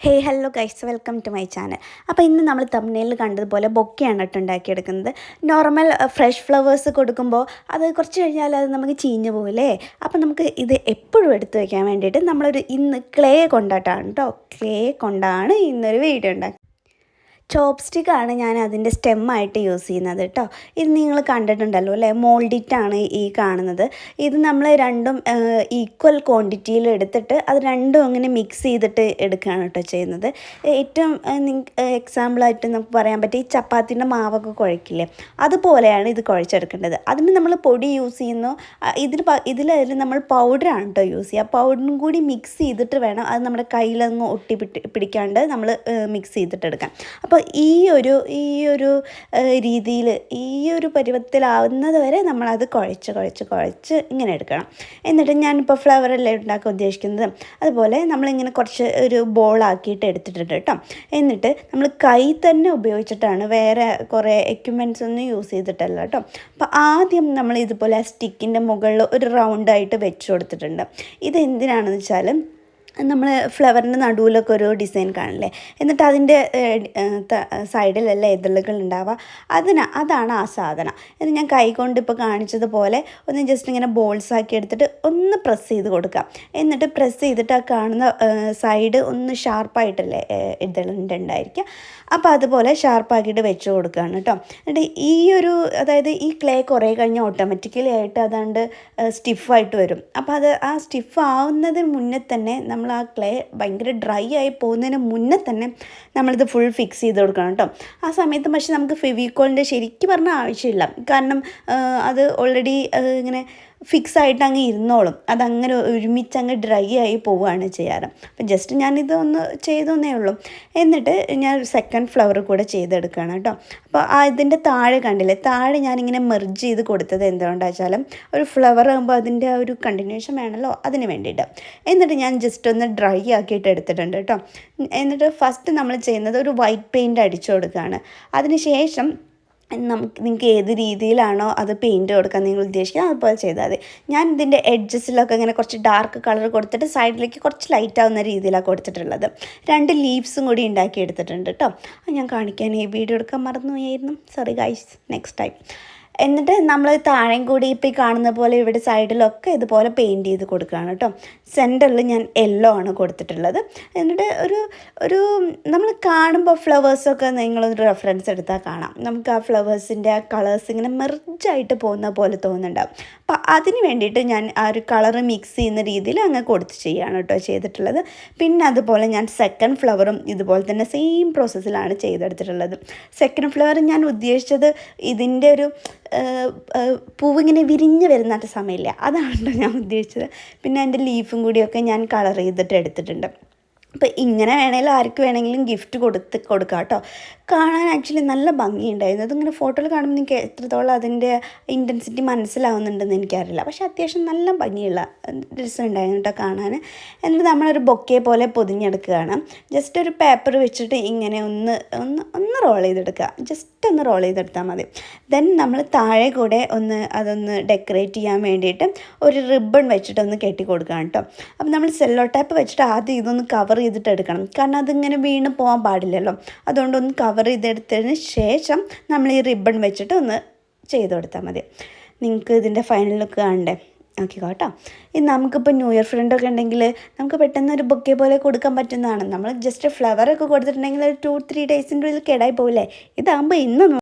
Hey hello guys, welcome to my channel. അപ്പോൾ ഇന്ന് നമ്മൾ തംബ്നെയിലിൽ കണ്ടതുപോലെ ബൊക്കെയാണ് കേട്ടോ ഉണ്ടാക്കിയെടുക്കുന്നത്. നോർമൽ ഫ്രഷ് ഫ്ലവേഴ്സ് കൊടുക്കുമ്പോൾ അത് കുറച്ച് കഴിഞ്ഞാൽ അത് നമുക്ക് ചീഞ്ഞു പോകില്ലേ. അപ്പോൾ നമുക്ക് ഇത് എപ്പോഴും എടുത്തു വയ്ക്കാൻ വേണ്ടിയിട്ട് ഇന്ന് ക്ലേ കൊണ്ടാട്ടാണ് കേട്ടോ. ക്ലേ കൊണ്ടാണ് ഇന്നൊരു വീഡിയോ ഉണ്ടാക്കുന്നത്. ചോപ്സ്റ്റിക്കാണ് ഞാൻ അതിൻ്റെ സ്റ്റെമ്മായിട്ട് യൂസ് ചെയ്യുന്നത് കേട്ടോ. ഇത് നിങ്ങൾ കണ്ടിട്ടുണ്ടല്ലോ അല്ലേ, മോൾഡിറ്റാണ് ഈ കാണുന്നത്. ഇത് നമ്മൾ രണ്ടും ഈക്വൽ ക്വാണ്ടിറ്റിയിൽ എടുത്തിട്ട് അത് രണ്ടും അങ്ങനെ മിക്സ് ചെയ്തിട്ട് എടുക്കുകയാണ് കേട്ടോ ചെയ്യുന്നത്. ഏറ്റവും എക്സാമ്പിളായിട്ട് നമുക്ക് പറയാൻ പറ്റും, ഈ ചപ്പാത്തിൻ്റെ മാവൊക്കെ കുഴക്കില്ലേ, അതുപോലെയാണ് ഇത് കുഴച്ചെടുക്കേണ്ടത്. അതിന് നമ്മൾ പൊടി യൂസ് ചെയ്യുന്നു, ഇതിൽ നമ്മൾ പൗഡറാണ് കേട്ടോ യൂസ് ചെയ്യുക. പൗഡറും കൂടി മിക്സ് ചെയ്തിട്ട് വേണം അത് നമ്മുടെ കയ്യിലൊന്നും പിടിക്കാണ്ട് നമ്മൾ മിക്സ് ചെയ്തിട്ട് എടുക്കാം. അപ്പോൾ ഈ ഒരു രീതിയിൽ ഈ ഒരു പരുവത്തിലാവുന്നത് വരെ നമ്മളത് കുഴച്ച് ഇങ്ങനെ എടുക്കണം. എന്നിട്ട് ഞാനിപ്പോൾ ഫ്ലവറല്ലേ ഉണ്ടാക്കാൻ ഉദ്ദേശിക്കുന്നത്, അതുപോലെ നമ്മളിങ്ങനെ കുറച്ച് ഒരു ബോളാക്കിയിട്ട് എടുത്തിട്ടുണ്ട് കേട്ടോ. എന്നിട്ട് നമ്മൾ കൈ തന്നെ ഉപയോഗിച്ചിട്ടാണ്, വേറെ കുറേ എക്യുപ്മെൻറ്റ്സ് ഒന്നും യൂസ് ചെയ്തിട്ടല്ല കേട്ടോ. അപ്പോൾ ആദ്യം നമ്മൾ ഇതുപോലെ സ്റ്റിക്കിൻ്റെ മുകളിൽ ഒരു റൗണ്ടായിട്ട് വെച്ച് കൊടുത്തിട്ടുണ്ട്. ഇത് എന്തിനാണെന്ന് വെച്ചാൽ, നമ്മൾ ഫ്ലവറിൻ്റെ നടുവിലൊക്കെ ഒരു ഡിസൈൻ കാണില്ലേ, എന്നിട്ട് അതിൻ്റെ സൈഡിലെല്ലാം എതിളുകൾ ഉണ്ടാവുക, അതാണ് ആ സാധനം. എന്ന് ഞാൻ കൈകൊണ്ട് ഇപ്പോൾ കാണിച്ചതുപോലെ ഒന്ന് ജസ്റ്റ് ഇങ്ങനെ ബോൾസ് ആക്കി എടുത്തിട്ട് ഒന്ന് പ്രസ് ചെയ്ത് കൊടുക്കുക. എന്നിട്ട് പ്രസ് ചെയ്തിട്ട് ആ കാണുന്ന സൈഡ് ഒന്ന് ഷാർപ്പായിട്ടല്ലേ ഉണ്ടായിരിക്കുക, അപ്പോൾ അതുപോലെ ഷാർപ്പാക്കിയിട്ട് വെച്ച് കൊടുക്കുകയാണ് കേട്ടോ. എന്നിട്ട് അതായത് ഈ ക്ലേ കുറേ കഴിഞ്ഞ് ഓട്ടോമാറ്റിക്കലി ആയിട്ട് അതാണ്ട് സ്റ്റിഫായിട്ട് വരും. അപ്പോൾ ആ സ്റ്റിഫ് ആവുന്നതിന് മുന്നേ തന്നെ നമ്മൾ ആ ക്ലേ ഭയങ്കര ഡ്രൈ ആയി പോകുന്നതിന് മുന്നേ തന്നെ നമ്മളിത് ഫുൾ ഫിക്സ് ചെയ്ത് കൊടുക്കണം കേട്ടോ. ആ സമയത്ത് പക്ഷേ നമുക്ക് ഫെവിക്കോളിൻ്റെ ശരിക്കും പറഞ്ഞാൽ ആവശ്യമില്ല, കാരണം അത് ഓൾറെഡി ഇങ്ങനെ ഫിക്സ് ആയിട്ട് അങ്ങ് ഇരുന്നോളും. അതങ്ങനെ ഒരുമിച്ച് അങ്ങ് ഡ്രൈ ആയി പോവുകയാണ് ചെയ്യാറ്. അപ്പം ജസ്റ്റ് ഞാനിത് ഒന്ന് ചെയ്തെന്നേ ഉള്ളൂ. എന്നിട്ട് ഞാൻ സെക്കൻഡ് ഫ്ലവർ കൂടെ ചെയ്തെടുക്കുകയാണ് കേട്ടോ. അപ്പോൾ ഇതിൻ്റെ താഴെ കണ്ടില്ലേ, താഴെ ഞാനിങ്ങനെ മെർജ് ചെയ്ത് കൊടുത്തത് എന്തുകൊണ്ടാണെന്ന് വെച്ചാൽ, ഒരു ഫ്ലവർ ആകുമ്പോൾ അതിൻ്റെ ആ ഒരു കണ്ടിന്യൂഷൻ വേണമല്ലോ, അതിന് വേണ്ടിയിട്ട്. എന്നിട്ട് ഞാൻ ജസ്റ്റ് ഒന്ന് ഡ്രൈ ആക്കിയിട്ട് എടുത്തിട്ടുണ്ട് കേട്ടോ. എന്നിട്ട് ഫസ്റ്റ് നമ്മൾ ചെയ്യുന്നത് ഒരു വൈറ്റ് പെയിൻറ്റ് അടിച്ചു കൊടുക്കുകയാണ്. അതിന് ശേഷം നിങ്ങൾക്ക് ഏത് രീതിയിലാണോ അത് പെയിൻറ്റ് കൊടുക്കാൻ നിങ്ങൾ ഉദ്ദേശിക്കുക അതുപോലെ ചെയ്താൽ മതി. ഞാൻ ഇതിൻ്റെ എഡ്ജസിലൊക്കെ ഇങ്ങനെ കുറച്ച് ഡാർക്ക് കളർ കൊടുത്തിട്ട് സൈഡിലേക്ക് കുറച്ച് ലൈറ്റ് ആവുന്ന രീതിയിലാണ് കൊടുത്തിട്ടുള്ളത്. 2 ലീവ്സും കൂടി ഉണ്ടാക്കി എടുത്തിട്ടുണ്ട് കേട്ടോ. ഞാൻ കാണിക്കാൻ ഈ വീഡിയോ എടുക്കാൻ മറന്നുപോയായിരുന്നു, സോറി ഗൈസ്, നെക്സ്റ്റ് ടൈം. എന്നിട്ട് നമ്മൾ താഴെയും കൂടി ഇപ്പോൾ ഈ കാണുന്ന പോലെ ഇവിടെ സൈഡിലൊക്കെ ഇതുപോലെ പെയിൻറ്റ് ചെയ്ത് കൊടുക്കുകയാണ് കേട്ടോ. സെൻറ്ററിൽ ഞാൻ യെല്ലോ ആണ് കൊടുത്തിട്ടുള്ളത്. എന്നിട്ട് ഒരു നമ്മൾ കാണുമ്പോൾ ഫ്ലവേഴ്സൊക്കെ നിങ്ങളൊരു റെഫറൻസ് എടുത്താൽ കാണാം, നമുക്ക് ആ ഫ്ലവേഴ്സിൻ്റെ ആ കളേഴ്സ് ഇങ്ങനെ മെർജായിട്ട് പോകുന്ന പോലെ തോന്നുന്നുണ്ടാവും. അപ്പോൾ അതിന് വേണ്ടിയിട്ട് ഞാൻ ആ ഒരു കളറ് മിക്സ് ചെയ്യുന്ന രീതിയിൽ അങ്ങ് കൊടുത്ത് ചെയ്യുകയാണ് കേട്ടോ ചെയ്തിട്ടുള്ളത്. പിന്നെ അതുപോലെ ഞാൻ സെക്കൻഡ് ഫ്ലവറും ഇതുപോലെ തന്നെ സെയിം പ്രോസസ്സിലാണ് ചെയ്തെടുത്തിട്ടുള്ളത്. സെക്കൻഡ് ഫ്ലവർ ഞാൻ ഉദ്ദേശിച്ചത് ഇതിൻ്റെ ഒരു പൂവിങ്ങനെ വിരിഞ്ഞ് വരുന്ന സമയമില്ല, അതാണ് ഞാൻ ഉദ്ദേശിച്ചത്. പിന്നെ അതിൻ്റെ ലീഫും കൂടിയൊക്കെ ഞാൻ കളർ ചെയ്തിട്ട് എടുത്തിട്ടുണ്ട്. അപ്പോൾ ഇങ്ങനെ വേണമെങ്കിലും ആർക്ക് വേണമെങ്കിലും ഗിഫ്റ്റ് കൊടുക്കാം കേട്ടോ. കാണാൻ ആക്ച്വലി നല്ല ഭംഗിയുണ്ടായിരുന്നു. അതിങ്ങനെ ഫോട്ടോയിൽ കാണുമ്പോൾ എനിക്ക് എത്രത്തോളം അതിൻ്റെ ഇൻറ്റൻസിറ്റി മനസ്സിലാവുന്നുണ്ടെന്ന് എനിക്കറിയില്ല, പക്ഷേ അത്യാവശ്യം നല്ല ഭംഗിയുള്ള രസമുണ്ടായിരുന്നു കേട്ടോ കാണാൻ. എന്നിട്ട് നമ്മളൊരു ബൊക്കെ പോലെ പൊതിഞ്ഞെടുക്കുകയാണ്. ജസ്റ്റ് ഒരു പേപ്പർ വെച്ചിട്ട് ഇങ്ങനെ ഒന്ന് റോൾ ചെയ്തെടുക്കുക, ജസ്റ്റ് ഒന്ന് റോൾ ചെയ്തെടുത്താൽ മതി. ദെൻ നമ്മൾ താഴെ കൂടെ അതൊന്ന് ഡെക്കറേറ്റ് ചെയ്യാൻ വേണ്ടിയിട്ട് ഒരു റിബൺ വെച്ചിട്ട് ഒന്ന് കെട്ടി കൊടുക്കുകയാണ് കേട്ടോ. അപ്പോൾ നമ്മൾ സെല്ലോ ടേപ്പ് വെച്ചിട്ട് ആദ്യം ഇതൊന്ന് കവർ ചെയ്തിട്ട് എടുക്കണം, കാരണം അതിങ്ങനെ വീണ് പോകാൻ പാടില്ലല്ലോ. അതുകൊണ്ടൊന്ന് കവർ ചെയ്തെടുത്തതിന് ശേഷം നമ്മൾ ഈ റിബൺ വെച്ചിട്ട് ഒന്ന് ചെയ്ത് കൊടുത്താൽ മതി. നിങ്ങൾക്ക് ഇതിൻ്റെ ഫൈനൽ ലുക്ക് കാണണ്ടേ? ഓക്കെ കേട്ടോ. ഇത് നമുക്കിപ്പോൾ ന്യൂ ഇയർ ഫ്രണ്ടൊക്കെ ഉണ്ടെങ്കിൽ നമുക്ക് പെട്ടെന്ന് ഒരു ബൊക്കെ പോലെ കൊടുക്കാൻ പറ്റുന്നതാണ്. നമ്മൾ ജസ്റ്റ് ഫ്ലവറൊക്കെ കൊടുത്തിട്ടുണ്ടെങ്കിൽ ഒരു 2-3 ഡേയ്സിൻ്റെ ഉള്ളിൽ കേടായി പോകില്ലേ. ഇതാകുമ്പോൾ ഇന്ന്